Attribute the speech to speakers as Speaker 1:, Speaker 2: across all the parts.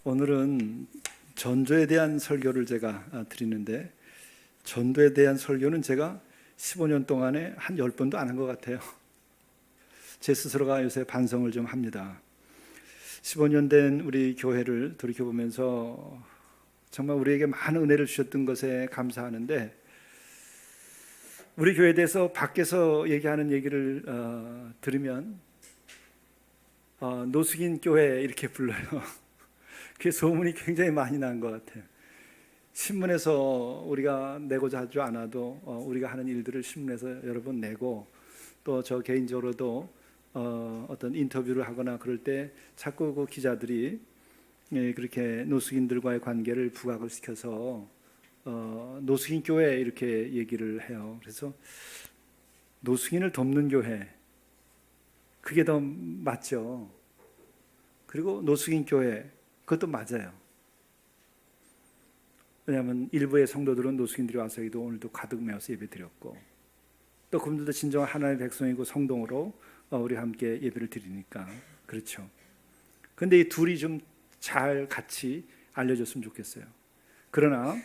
Speaker 1: 오늘은 전도에 대한 설교를 제가 드리는데, 전도에 대한 설교는 제가 15년 동안에 한 10번도 안 한 것 같아요. 제 스스로가 요새 반성을 좀 합니다. 15년 된 우리 교회를 돌이켜보면서 정말 우리에게 많은 은혜를 주셨던 것에 감사하는데, 우리 교회에 대해서 밖에서 얘기하는 얘기를 들으면 노숙인 교회 이렇게 불러요. 그게 소문이 굉장히 많이 난 것 같아요. 신문에서 우리가 내고자 하지 않아도 우리가 하는 일들을 신문에서 여러 번 내고, 또 저 개인적으로도 어떤 인터뷰를 하거나 그럴 때 자꾸 그 기자들이 그렇게 노숙인들과의 관계를 부각을 시켜서 노숙인 교회 이렇게 얘기를 해요. 그래서 노숙인을 돕는 교회, 그게 더 맞죠. 그리고 노숙인 교회, 그것도 맞아요. 왜냐하면 일부의 성도들은 노숙인들이 와서 여기도 오늘도 가득 메워서 예배 드렸고, 또 그분들도 진정한 하나님의 백성이고 성동으로 우리 함께 예배를 드리니까 그렇죠. 그런데 이 둘이 좀 잘 같이 알려졌으면 좋겠어요. 그러나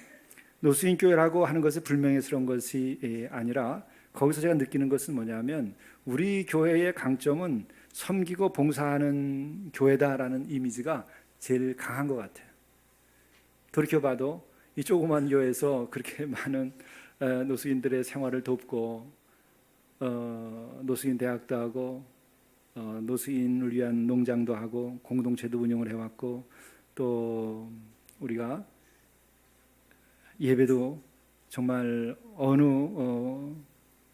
Speaker 1: 노숙인 교회라고 하는 것이 불명예스러운 것이 아니라, 거기서 제가 느끼는 것은 뭐냐면, 우리 교회의 강점은 섬기고 봉사하는 교회다라는 이미지가 제일 강한 것 같아요. 돌이켜봐도 이 조그만 교회에서 그렇게 많은 노숙인들의 생활을 돕고, 노숙인 대학도 하고, 노숙인을 위한 농장도 하고, 공동체도 운영을 해왔고, 또 우리가 예배도 정말 어느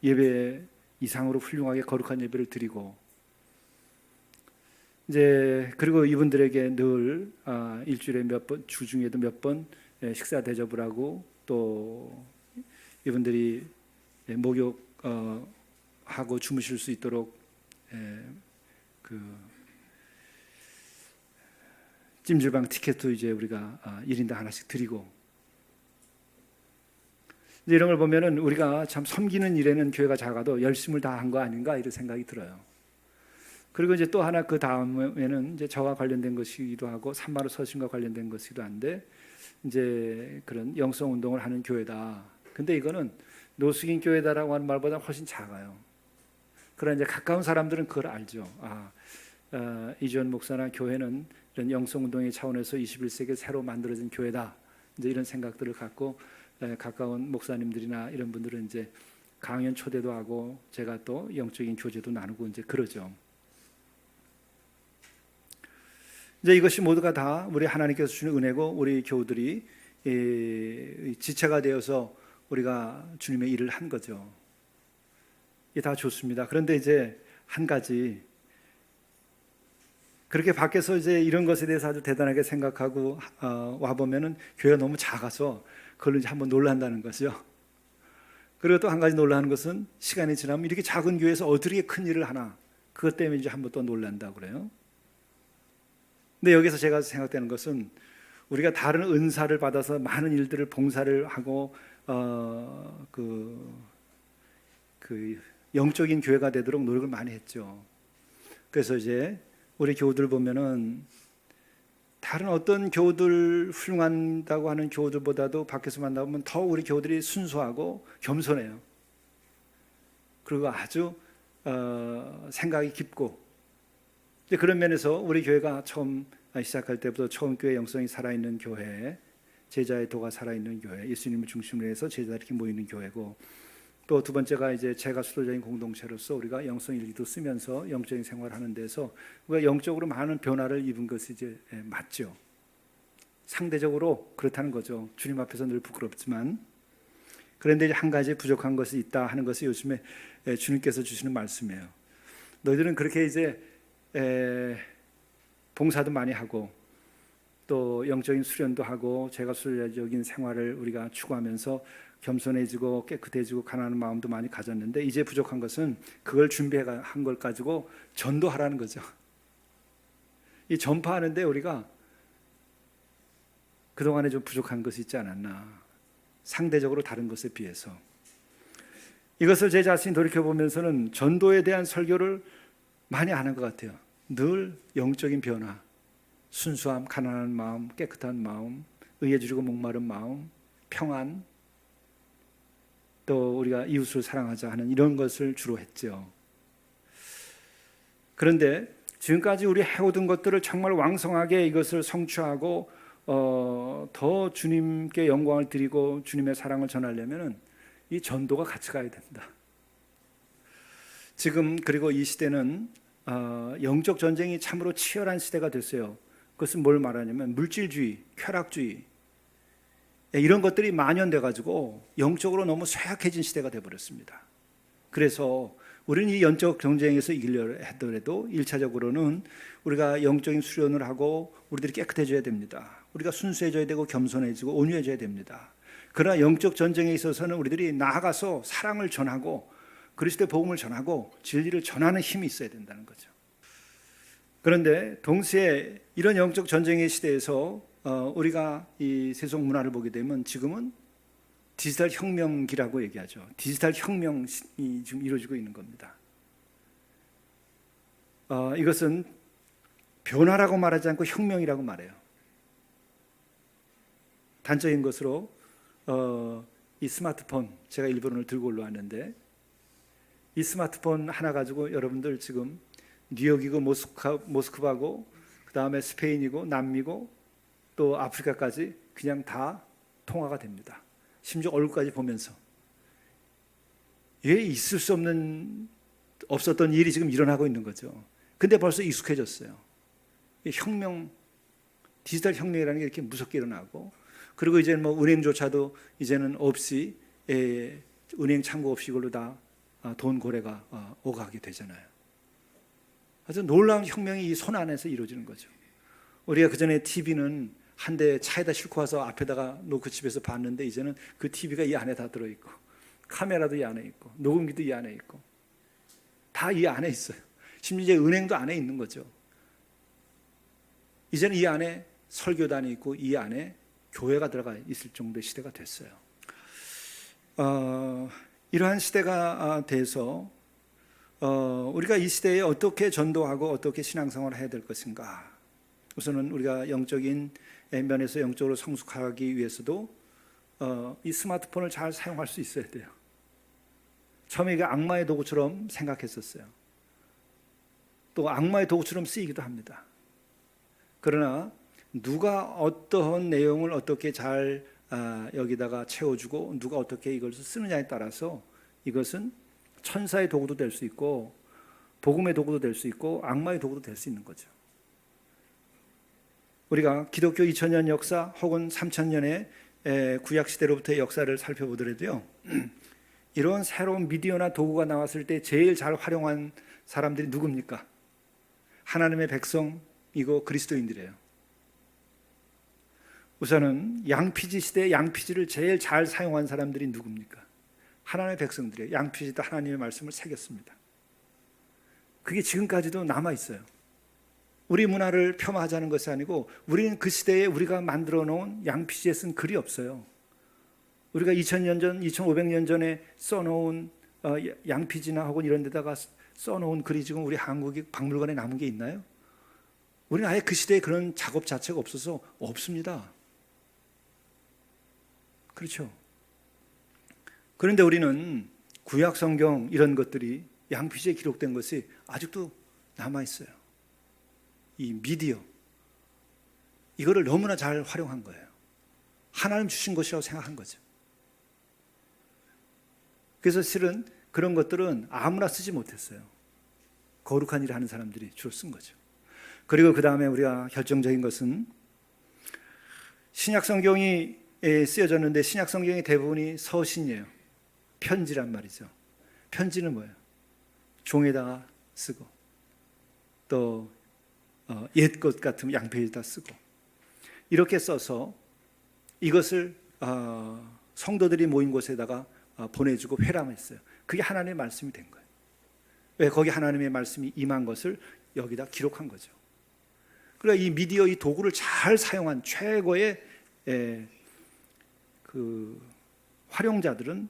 Speaker 1: 예배 이상으로 훌륭하게 거룩한 예배를 드리고, 이제 그리고 이분들에게 늘 일주일에 몇 번, 주 중에도 몇 번 식사 대접을 하고, 또 이분들이 목욕하고 주무실 수 있도록 그 찜질방 티켓도 이제 우리가 1인당 하나씩 드리고, 이제 이런 걸 보면은 우리가 참 섬기는 일에는 교회가 작아도 열심을 다한 거 아닌가 이런 생각이 들어요. 그리고 이제 또 하나 그 다음에는 이제 저와 관련된 것이기도 하고, 산마루 서신과 관련된 것이기도 한데, 이제 그런 영성 운동을 하는 교회다. 근데 이거는 노숙인 교회다라고 하는 말보다 훨씬 작아요. 그러나 이제 가까운 사람들은 그걸 알죠. 이주연 목사나 교회는 이런 영성 운동의 차원에서 21세기에 새로 만들어진 교회다. 이제 이런 생각들을 갖고 가까운 목사님들이나 이런 분들은 이제 강연 초대도 하고, 제가 또 영적인 교제도 나누고 이제 그러죠. 이제 이것이 모두가 다 우리 하나님께서 주는 은혜고, 우리 교우들이 지체가 되어서 우리가 주님의 일을 한 거죠. 이게 다 좋습니다. 그런데 이제 한 가지, 그렇게 밖에서 이제 이런 것에 대해서 아주 대단하게 생각하고 와 보면은 교회가 너무 작아서 그걸로 이제 한번 놀란다는 거죠. 그리고 또 한 가지 놀라는 것은, 시간이 지나면 이렇게 작은 교회에서 어떻게 큰 일을 하나, 그것 때문에 이제 한번 또 놀란다고 그래요. 근데 여기서 제가 생각되는 것은, 우리가 다른 은사를 받아서 많은 일들을 봉사를 하고 그 영적인 교회가 되도록 노력을 많이 했죠. 그래서 이제 우리 교우들 보면은 다른 어떤 교우들, 훌륭하다고 하는 교우들보다도 밖에서 만나보면 더 우리 교우들이 순수하고 겸손해요. 그리고 아주 생각이 깊고, 이제 그런 면에서 우리 교회가 처음 시작할 때부터 처음 교회 영성이 살아있는 교회, 제자의 도가 살아있는 교회, 예수님을 중심으로 해서 제자들이 이렇게 모이는 교회고, 또 두 번째가 이제 제가 수도적인 공동체로서 우리가 영성 일기도 쓰면서 영적인 생활을 하는 데서 우리가 영적으로 많은 변화를 입은 것이 이제 맞죠. 상대적으로 그렇다는 거죠. 주님 앞에서 늘 부끄럽지만. 그런데 이제 한 가지 부족한 것이 있다 하는 것이 요즘에 주님께서 주시는 말씀이에요. 너희들은 그렇게 이제 봉사도 많이 하고, 또 영적인 수련도 하고, 제가 수련적인 생활을 우리가 추구하면서 겸손해지고 깨끗해지고 가난한 마음도 많이 가졌는데, 이제 부족한 것은 그걸 준비한 걸 가지고 전도하라는 거죠. 이 전파하는데 우리가 그동안에 좀 부족한 것이 있지 않았나, 상대적으로 다른 것에 비해서. 이것을 제 자신이 돌이켜보면서는 전도에 대한 설교를 많이 하는 것 같아요. 늘 영적인 변화, 순수함, 가난한 마음, 깨끗한 마음, 의에 주르고 목마른 마음, 평안, 또 우리가 이웃을 사랑하자 하는 이런 것을 주로 했죠. 그런데 지금까지 우리 해오던 것들을 정말 왕성하게 이것을 성취하고 더 주님께 영광을 드리고 주님의 사랑을 전하려면 이 전도가 같이 가야 된다. 지금 그리고 이 시대는 영적 전쟁이 참으로 치열한 시대가 됐어요. 그것은 뭘 말하냐면 물질주의, 쾌락주의 이런 것들이 만연돼 가지고 영적으로 너무 쇠약해진 시대가 되어버렸습니다. 그래서 우리는 이 영적 경쟁에서 이기려 하더라도 1차적으로는 우리가 영적인 수련을 하고 우리들이 깨끗해져야 됩니다. 우리가 순수해져야 되고 겸손해지고 온유해져야 됩니다. 그러나 영적 전쟁에 있어서는 우리들이 나아가서 사랑을 전하고 그리스도의 복음을 전하고 진리를 전하는 힘이 있어야 된다는 거죠. 그런데 동시에 이런 영적 전쟁의 시대에서 우리가 이 세속 문화를 보게 되면 지금은 디지털 혁명기라고 얘기하죠. 디지털 혁명이 지금 이루어지고 있는 겁니다. 이것은 변화라고 말하지 않고 혁명이라고 말해요. 단적인 것으로 이 스마트폰, 제가 일본 오늘 들고 올라왔는데 이 스마트폰 하나 가지고 여러분들 지금 뉴욕이고 모스크바고 그 다음에 스페인이고 남미고 또 아프리카까지 그냥 다 통화가 됩니다. 심지어 얼굴까지 보면서. 이게 있을 수 없었던 일이 지금 일어나고 있는 거죠. 근데 벌써 익숙해졌어요. 혁명, 디지털 혁명이라는 게 이렇게 무섭게 일어나고, 그리고 이제 뭐 은행조차도 이제는 없이 은행 창구 없이 이걸로 다 돈 거래가 오가게 되잖아요. 아주 놀라운 혁명이 이 손 안에서 이루어지는 거죠. 우리가 그전에 TV는 한 대 차에다 싣고 와서 앞에다가 놓고 집에서 봤는데 이제는 그 TV가 이 안에 다 들어있고 카메라도 이 안에 있고 녹음기도 이 안에 있고 다 이 안에 있어요. 심지어 은행도 안에 있는 거죠. 이제는 이 안에 설교단이 있고 이 안에 교회가 들어가 있을 정도의 시대가 됐어요. 이러한 시대가 돼서 우리가 이 시대에 어떻게 전도하고 어떻게 신앙생활을 해야 될 것인가. 우선은 우리가 영적인 면에서 영적으로 성숙하기 위해서도 이 스마트폰을 잘 사용할 수 있어야 돼요. 처음에 이게 악마의 도구처럼 생각했었어요. 또 악마의 도구처럼 쓰이기도 합니다. 그러나 누가 어떠한 내용을 어떻게 잘 여기다가 채워주고 누가 어떻게 이걸 쓰느냐에 따라서 이것은 천사의 도구도 될 수 있고 복음의 도구도 될 수 있고 악마의 도구도 될 수 있는 거죠. 우리가 기독교 2000년 역사 혹은 3000년의 구약시대로부터의 역사를 살펴보더라도요, 이런 새로운 미디어나 도구가 나왔을 때 제일 잘 활용한 사람들이 누굽니까? 하나님의 백성이고 그리스도인들이에요. 우선은 양피지 시대에 양피지를 제일 잘 사용한 사람들이 누굽니까? 하나님의 백성들이에요. 양피지도 하나님의 말씀을 새겼습니다. 그게 지금까지도 남아있어요. 우리 문화를 폄하하자는 것이 아니고 우리는 그 시대에 우리가 만들어 놓은 양피지에 쓴 글이 없어요. 우리가 2000년 전, 2500년 전에 써놓은 양피지나 혹은 이런 데다가 써놓은 글이 지금 우리 한국의 박물관에 남은 게 있나요? 우리는 아예 그 시대에 그런 작업 자체가 없어서 없습니다. 그렇죠. 그런데 우리는 구약 성경 이런 것들이 양피지에 기록된 것이 아직도 남아있어요. 이 미디어 이거를 너무나 잘 활용한 거예요. 하나님 주신 것이라고 생각한 거죠. 그래서 실은 그런 것들은 아무나 쓰지 못했어요. 거룩한 일을 하는 사람들이 주로 쓴 거죠. 그리고 그 다음에 우리가 결정적인 것은 신약 성경이 쓰여졌는데 신약 성경의 대부분이 서신이에요. 편지란 말이죠. 편지는 뭐예요? 종에다가 쓰고 또 옛것 같으면 양페이지에다 쓰고 이렇게 써서 이것을 성도들이 모인 곳에다가 보내주고 회람했어요. 그게 하나님의 말씀이 된 거예요. 왜? 거기 하나님의 말씀이 임한 것을 여기다 기록한 거죠. 그러니까 이 미디어 이 도구를 잘 사용한 최고의 그 활용자들은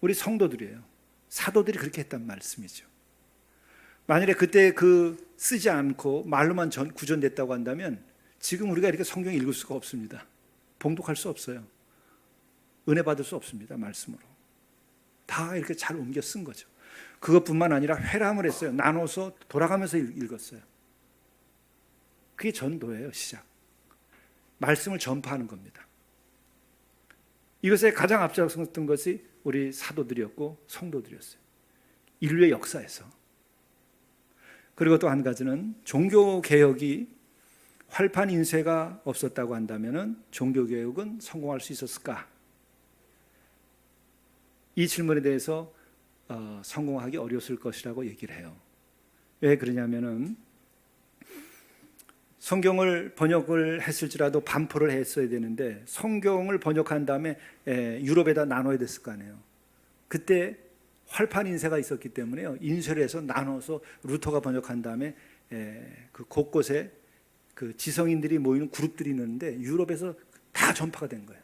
Speaker 1: 우리 성도들이에요. 사도들이 그렇게 했단 말씀이죠. 만일에 그때 그 쓰지 않고 말로만 구전됐다고 한다면 지금 우리가 이렇게 성경 읽을 수가 없습니다. 봉독할 수 없어요. 은혜 받을 수 없습니다. 말씀으로. 다 이렇게 잘 옮겨 쓴 거죠. 그것뿐만 아니라 회람을 했어요. 나눠서 돌아가면서 읽었어요. 그게 전도예요. 시작. 말씀을 전파하는 겁니다. 이것에 가장 앞장섰던 것이 우리 사도들이었고 성도들이었어요. 인류의 역사에서. 그리고 또 한 가지는 종교개혁이 활판 인쇄가 없었다고 한다면 종교개혁은 성공할 수 있었을까? 이 질문에 대해서 성공하기 어려웠을 것이라고 얘기를 해요. 왜 그러냐면은 성경을 번역을 했을지라도 반포를 했어야 되는데 성경을 번역한 다음에 유럽에다 나눠야 됐을 거 아니에요. 그때 활판 인쇄가 있었기 때문에요. 인쇄를 해서 나눠서 루터가 번역한 다음에 그 곳곳에 그 지성인들이 모이는 그룹들이 있는데 유럽에서 다 전파가 된 거예요.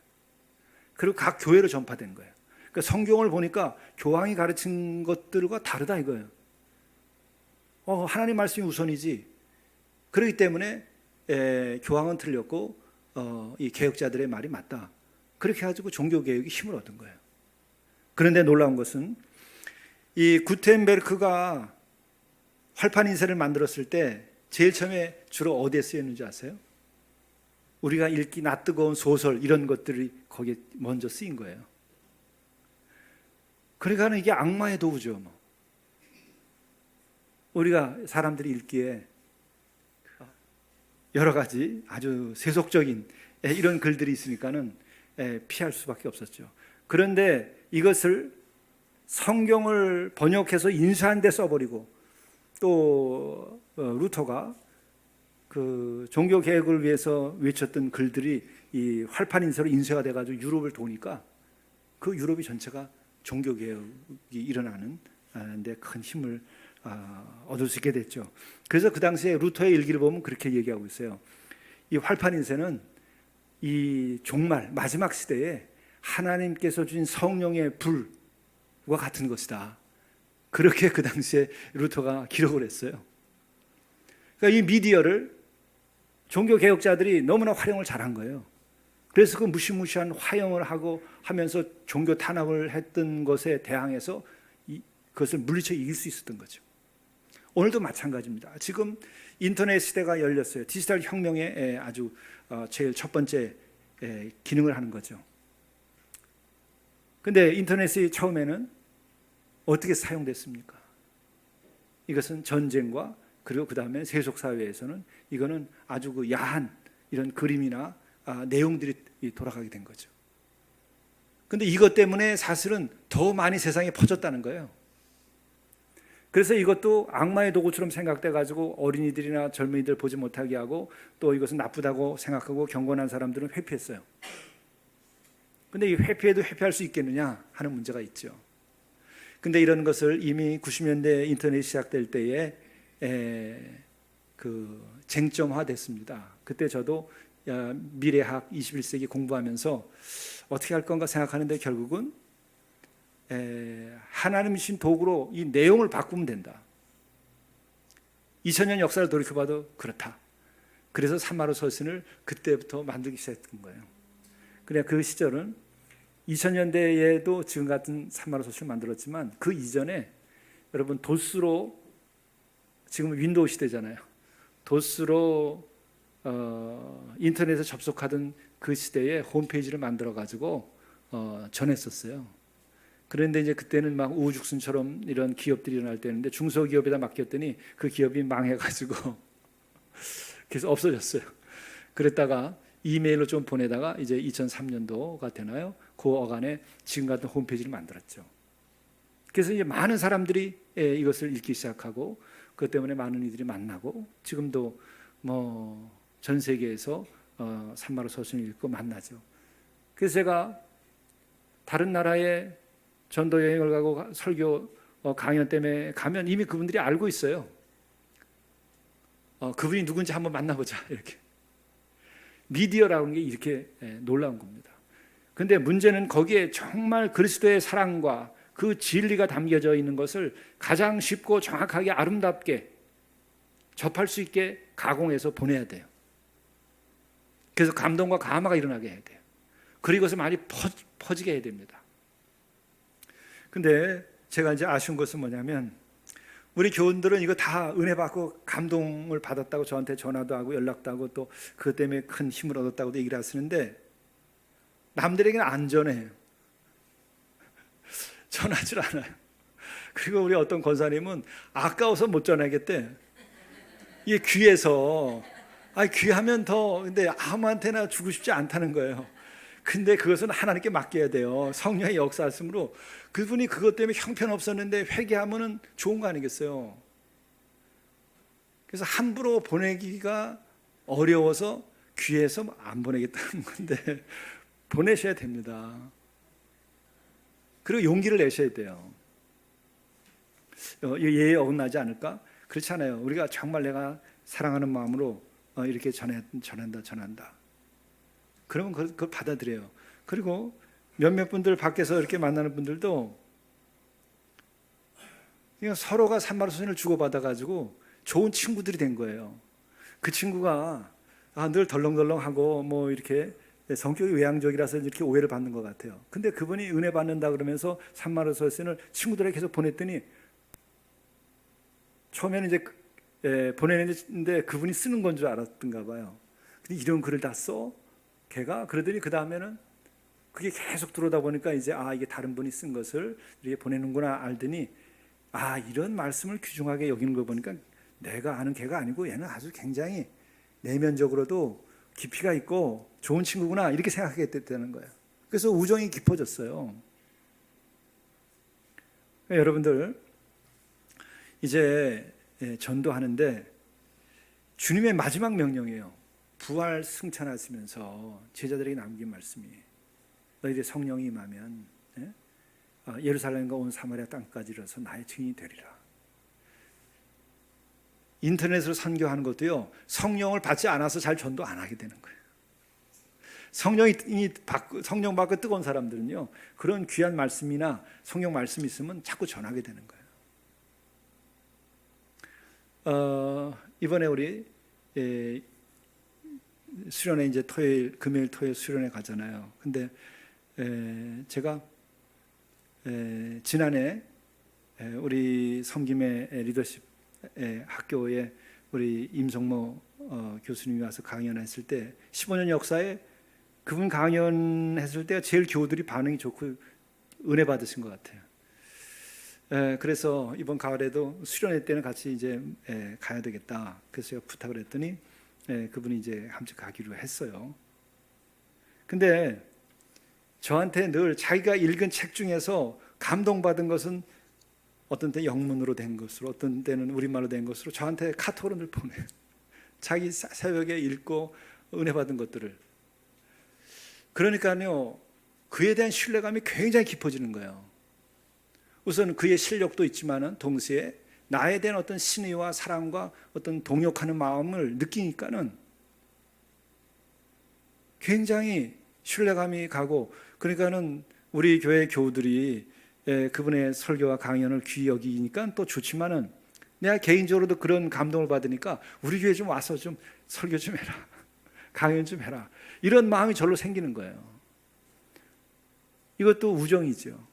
Speaker 1: 그리고 각 교회로 전파된 거예요. 그러니까 성경을 보니까 교황이 가르친 것들과 다르다 이거예요. 하나님 말씀이 우선이지. 그렇기 때문에 교황은 틀렸고 이 개혁자들의 말이 맞다. 그렇게 해가지고 종교개혁이 힘을 얻은 거예요. 그런데 놀라운 것은 이 구텐베르크가 활판 인쇄를 만들었을 때 제일 처음에 주로 어디에 쓰였는지 아세요? 우리가 읽기 낯뜨거운 소설 이런 것들이 거기에 먼저 쓰인 거예요. 그러니까 이게 악마의 도구죠. 뭐. 우리가 사람들이 읽기에 여러 가지 아주 세속적인 이런 글들이 있으니까는 피할 수밖에 없었죠. 그런데 이것을 성경을 번역해서 인쇄한 데 써버리고 또 루터가 그 종교 개혁을 위해서 외쳤던 글들이 이 활판 인쇄로 인쇄가 돼가지고 유럽을 도니까 그 유럽이 전체가 종교 개혁이 일어나는 데 큰 힘을 얻을 수 있게 됐죠. 그래서 그 당시에 루터의 일기를 보면 그렇게 얘기하고 있어요. 이 활판 인쇄는 이 종말 마지막 시대에 하나님께서 주신 성령의 불과 같은 것이다. 그렇게 그 당시에 루터가 기록을 했어요. 그러니까 이 미디어를 종교 개혁자들이 너무나 활용을 잘한 거예요. 그래서 그 무시무시한 화형을 하고 하면서 종교 탄압을 했던 것에 대항해서 그것을 물리쳐 이길 수 있었던 거죠. 오늘도 마찬가지입니다. 지금 인터넷 시대가 열렸어요. 디지털 혁명의 아주 제일 첫 번째 기능을 하는 거죠. 근데 인터넷이 처음에는 어떻게 사용됐습니까? 이것은 전쟁과 그리고 그 다음에 세속 사회에서는 이거는 아주 그 야한 이런 그림이나 내용들이 돌아가게 된 거죠. 근데 이것 때문에 사실은 더 많이 세상에 퍼졌다는 거예요. 그래서 이것도 악마의 도구처럼 생각돼 가지고 어린이들이나 젊은이들 보지 못하게 하고 또 이것은 나쁘다고 생각하고 경건한 사람들은 회피했어요. 근데 이 회피해도 회피할 수 있겠느냐 하는 문제가 있죠. 근데 이런 것을 이미 90년대 인터넷이 시작될 때에 그 쟁점화됐습니다. 그때 저도 미래학 21세기 공부하면서 어떻게 할 건가 생각하는데 결국은 하나님이신 도구로 이 내용을 바꾸면 된다. 2000년 역사를 돌이켜봐도 그렇다. 그래서 산마루 서신을 그때부터 만들기 시작한 거예요. 그래 그 시절은 2000년대에도 지금 같은 산마루 서신을 만들었지만 그 이전에 여러분 도스로 지금 윈도우 시대잖아요. 도스로 인터넷에 접속하던 그 시대에 홈페이지를 만들어 가지고 전했었어요. 그런데 이제 그때는 막 우후죽순처럼 이런 기업들이 일어날 때였는데 중소기업에다 맡겼더니 그 기업이 망해가지고 그래서 없어졌어요. 그랬다가 이메일로 좀 보내다가 이제 2003년도가 되나요? 그 어간에 지금 같은 홈페이지를 만들었죠. 그래서 이제 많은 사람들이 이것을 읽기 시작하고 그것 때문에 많은 이들이 만나고 지금도 뭐 전 세계에서 산마루 서신을 읽고 만나죠. 그래서 제가 다른 나라에 전도 여행을 가고 설교 강연 때문에 가면 이미 그분들이 알고 있어요. 그분이 누군지 한번 만나보자 이렇게. 미디어라는 게 이렇게 놀라운 겁니다. 그런데 문제는 거기에 정말 그리스도의 사랑과 그 진리가 담겨져 있는 것을 가장 쉽고 정확하게 아름답게 접할 수 있게 가공해서 보내야 돼요. 그래서 감동과 감화가 일어나게 해야 돼요. 그리고 그것을 많이 퍼지게 해야 됩니다. 근데 제가 이제 아쉬운 것은 뭐냐면 우리 교원들은 이거 다 은혜 받고 감동을 받았다고 저한테 전화도 하고 연락도 하고 또 그것 때문에 큰 힘을 얻었다고도 얘기를 하시는데 남들에게는 안 전해요. 전하질 않아요. 그리고 우리 어떤 권사님은 아까워서 못 전하겠대. 이게 귀해서 귀하면 더 근데 아무한테나 주고 싶지 않다는 거예요. 근데 그것은 하나님께 맡겨야 돼요. 성령의 역사하심으로 그분이 그것 때문에 형편없었는데 회개하면은 좋은 거 아니겠어요? 그래서 함부로 보내기가 어려워서 귀해서 안 보내겠다는 건데 보내셔야 됩니다. 그리고 용기를 내셔야 돼요. 예에 어긋나지 않을까? 그렇지 않아요. 우리가 정말 내가 사랑하는 마음으로 이렇게 전한다. 그러면 그걸 받아들여요. 그리고 몇몇 분들 밖에서 이렇게 만나는 분들도 그냥 서로가 산마루손을 주고받아가지고 좋은 친구들이 된 거예요. 그 친구가 늘 덜렁덜렁하고 뭐 이렇게 성격이 외향적이라서 이렇게 오해를 받는 것 같아요. 근데 그분이 은혜 받는다 그러면서 산마루손을 친구들에게 계속 보냈더니 처음에는 이제 보내는데 그분이 쓰는 건 줄 알았던가 봐요. 근데 이런 글을 다 써? 걔가? 그러더니 그 다음에는 그게 계속 들어오다 보니까 이제 이게 다른 분이 쓴 것을 이렇게 보내는구나 알더니 이런 말씀을 귀중하게 여기는 거 보니까 내가 아는 걔가 아니고 얘는 아주 굉장히 내면적으로도 깊이가 있고 좋은 친구구나 이렇게 생각하게 됐다는 거예요. 그래서 우정이 깊어졌어요. 여러분들 이제 전도하는데 주님의 마지막 명령이에요. 부활 승천하시면서 제자들에게 남긴 말씀이 너희들의 성령이 임하면 예루살렘과 온 사마리아 땅까지 이르러서 나의 증인이 되리라. 인터넷으로 선교하는 것도요, 성령을 받지 않아서 잘 전도 안 하게 되는 거예요. 성령 받고 뜨거운 사람들은요, 그런 귀한 말씀이나 성령 말씀이 있으면 자꾸 전하게 되는 거예요. 이번에 우리 수련회 이제 금요일 토요일 수련회 가잖아요. 근데 제가 지난해 우리 섬김의 리더십 학교에 우리 임성모 교수님이 와서 강연했을 때 15년 역사에 그분 강연했을 때 제일 교우들이 반응이 좋고 은혜 받으신 것 같아요. 그래서 이번 가을에도 수련회 때는 같이 이제 가야 되겠다. 그래서 제가 부탁을 했더니 그분이 이제 함께 가기로 했어요. 근데 저한테 늘 자기가 읽은 책 중에서 감동받은 것은 어떤 때 영문으로 된 것으로, 어떤 때는 우리말로 된 것으로 저한테 카톡으로 늘 보내요. 자기 새벽에 읽고 은혜 받은 것들을. 그러니까요, 그에 대한 신뢰감이 굉장히 깊어지는 거예요. 우선 그의 실력도 있지만은 동시에 나에 대한 어떤 신의와 사랑과 어떤 동역하는 마음을 느끼니까는 굉장히 신뢰감이 가고, 그러니까는 우리 교회 교우들이 그분의 설교와 강연을 귀히 여기니까 또 좋지만은 내가 개인적으로도 그런 감동을 받으니까 우리 교회 좀 와서 좀 설교 좀 해라, 강연 좀 해라, 이런 마음이 절로 생기는 거예요. 이것도 우정이죠.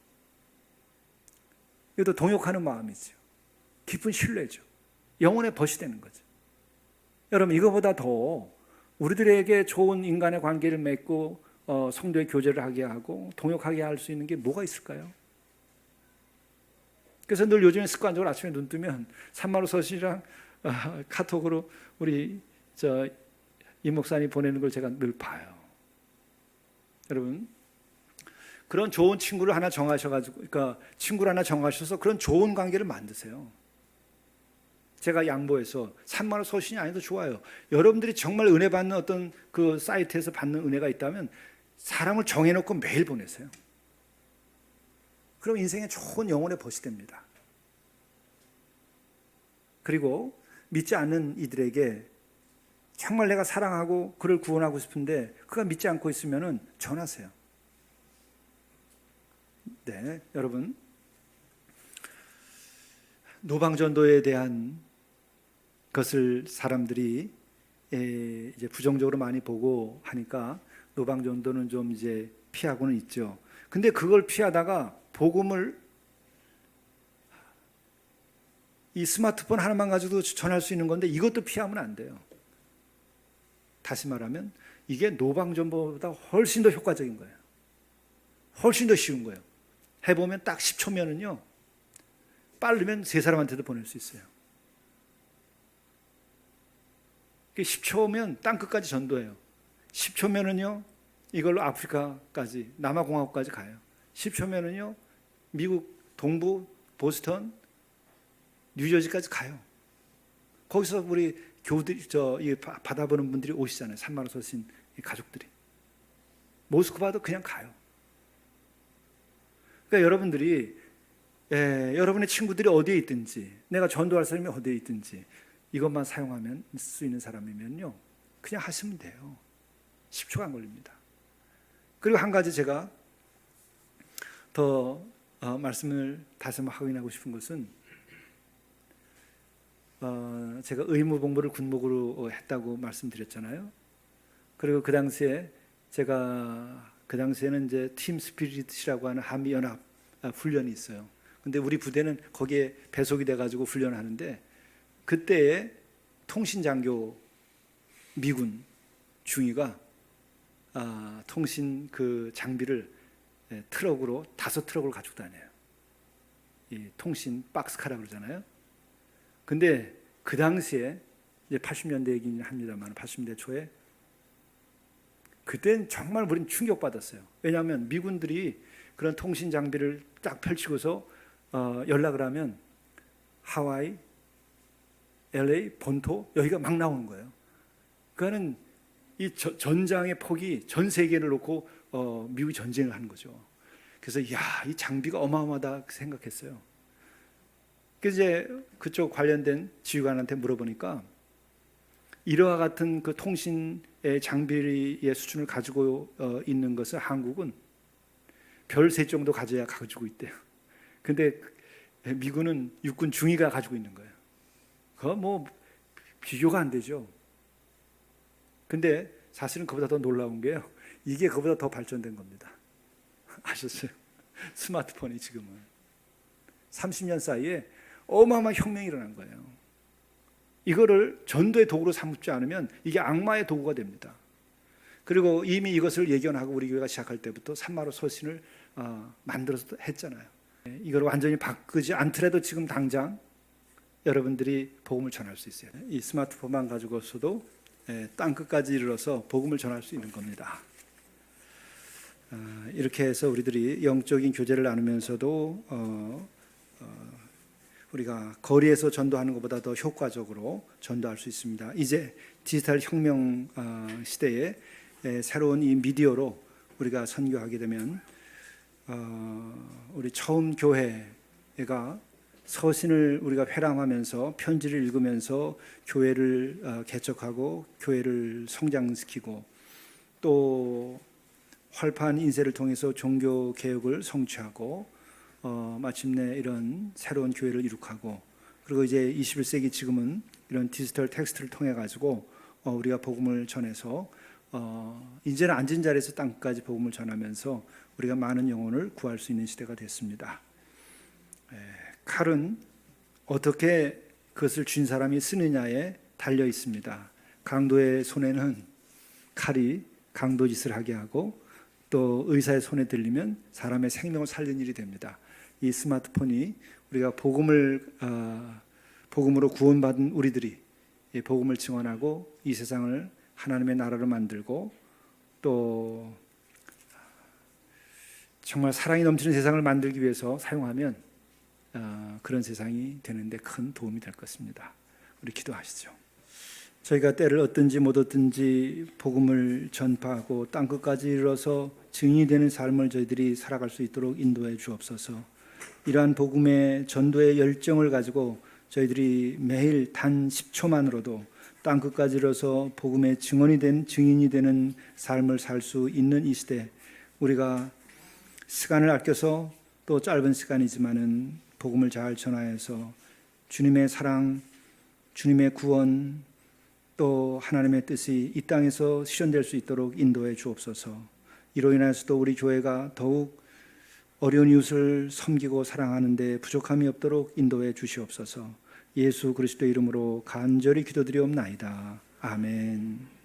Speaker 1: 이것도 동역하는 마음이죠. 깊은 신뢰죠. 영혼의 벗이 되는 거죠. 여러분, 이거보다 더 우리들에게 좋은 인간의 관계를 맺고 성도의 교제를 하게 하고 동역하게 할 수 있는 게 뭐가 있을까요? 그래서 늘 요즘에 습관적으로 아침에 눈 뜨면 산마루 서신이랑 카톡으로 우리 임 목사님 보내는 걸 제가 늘 봐요. 여러분, 그런 좋은 친구를 하나 정하셔가지고, 그러니까 친구를 하나 정하셔서 그런 좋은 관계를 만드세요. 제가 양보해서 산마루 서신이 아니도 좋아요. 여러분들이 정말 은혜 받는 어떤 그 사이트에서 받는 은혜가 있다면 사람을 정해놓고 매일 보내세요. 그럼 인생에 좋은 영혼의 벗이 됩니다. 그리고 믿지 않는 이들에게 정말 내가 사랑하고 그를 구원하고 싶은데 그가 믿지 않고 있으면 전하세요. 네, 여러분, 노방전도에 대한 것을 사람들이 이제 부정적으로 많이 보고 하니까 노방전도는 좀 이제 피하고는 있죠. 근데 그걸 피하다가 복음을 이 스마트폰 하나만 가지고도 전할 수 있는 건데 이것도 피하면 안 돼요. 다시 말하면 이게 노방전보다 훨씬 더 효과적인 거예요. 훨씬 더 쉬운 거예요. 해보면 딱 10초면은요, 빠르면 3사람한테도 보낼 수 있어요. 10초면 땅끝까지 전도해요. 10초면은요, 이걸로 아프리카까지, 남아공화국까지 가요. 10초면은요, 미국 동부, 보스턴, 뉴저지까지 가요. 거기서 우리 교우들이, 받아보는 분들이 오시잖아요. 산마루 서신 가족들이. 모스크바도 그냥 가요. 그러니까 여러분들이, 여러분의 친구들이 어디에 있든지, 내가 전도할 사람이 어디에 있든지, 이것만 사용하면 수 있는 사람이면요, 그냥 하시면 돼요. 10초가 안 걸립니다. 그리고 한 가지 제가 더 말씀을 다시 한번 확인하고 싶은 것은, 제가 의무복무를 군목으로 했다고 말씀드렸잖아요. 그리고 그 당시에 그 당시에는 이제 팀 스피릿이라고 하는 한미 연합 훈련이 있어요. 근데 우리 부대는 거기에 배속이 돼가지고 훈련하는데, 그때에 통신장교 미군 중위가 통신 그 장비를 트럭으로 5트럭을 가지고 다녀요. 이 통신 박스카라 그러잖아요. 근데 그 당시에 이제 80년대 얘기긴 합니다만 80년대 초에 그때는 정말 우리는 충격받았어요. 왜냐하면 미군들이 그런 통신 장비를 딱 펼치고서 연락을 하면 하와이, LA, 본토 여기가 막 나오는 거예요. 그거는 이 전장의 폭이 전 세계를 놓고 미국이 전쟁을 하는 거죠. 그래서 이 장비가 어마어마하다 생각했어요. 그래서 이제 그쪽 관련된 지휘관한테 물어보니까 이러한 같은 그 통신의 장비의 수준을 가지고 있는 것을 한국은 별 3정도 가지고 있대요. 근데 미군은 육군 중위가 가지고 있는 거예요. 그거 뭐 비교가 안 되죠. 근데 사실은 그보다 더 놀라운 게요, 이게 그보다 더 발전된 겁니다. 아셨어요? 스마트폰이 지금은 30년 사이에 어마어마한 혁명이 일어난 거예요. 이거를 전도의 도구로 삼지 않으면 이게 악마의 도구가 됩니다. 그리고 이미 이것을 예견하고 우리 교회가 시작할 때부터 산마루 서신을 만들어서 했잖아요. 이걸 완전히 바꾸지 않더라도 지금 당장 여러분들이 복음을 전할 수 있어요. 이 스마트폰만 가지고서도 땅 끝까지 이르러서 복음을 전할 수 있는 겁니다. 이렇게 해서 우리들이 영적인 교제를 나누면서도 우리가 거리에서 전도하는 것보다 더 효과적으로 전도할 수 있습니다. 이제 디지털 혁명 시대에 새로운 이 미디어로 우리가 선교하게 되면 우리 처음 교회가 서신을 우리가 회람하면서 편지를 읽으면서 교회를 개척하고 교회를 성장시키고 또 활파한 인쇄를 통해서 종교 개혁을 성취하고 마침내 이런 새로운 교회를 이룩하고, 그리고 이제 21세기 지금은 이런 디지털 텍스트를 통해 가지고 우리가 복음을 전해서 이제는 앉은 자리에서 땅까지 복음을 전하면서 우리가 많은 영혼을 구할 수 있는 시대가 됐습니다. 칼은 어떻게 그것을 쥔 사람이 쓰느냐에 달려 있습니다. 강도의 손에는 칼이 강도짓을 하게 하고, 또 의사의 손에 들리면 사람의 생명을 살리는 일이 됩니다. 이 스마트폰이 우리가 복음으로 구원받은 우리들이 이 복음을 증언하고 이 세상을 하나님의 나라로 만들고 또 정말 사랑이 넘치는 세상을 만들기 위해서 사용하면 그런 세상이 되는데 큰 도움이 될 것입니다. 우리 기도하시죠. 저희가 때를 얻든지 못 얻든지 복음을 전파하고 땅끝까지 이르러서 증인이 되는 삶을 저희들이 살아갈 수 있도록 인도해 주옵소서. 이러한 복음의 전도의 열정을 가지고 저희들이 매일 단 10초만으로도 땅끝까지 이르러서 복음의 증인이 되는 삶을 살 수 있는 이 시대, 우리가 시간을 아껴서 또 짧은 시간이지만은 복음을 잘 전하여서 주님의 사랑, 주님의 구원, 또 하나님의 뜻이 이 땅에서 실현될 수 있도록 인도해 주옵소서. 이로 인해서도 우리 교회가 더욱 어려운 이웃을 섬기고 사랑하는 데 부족함이 없도록 인도해 주시옵소서. 예수 그리스도의 이름으로 간절히 기도드리옵나이다. 아멘.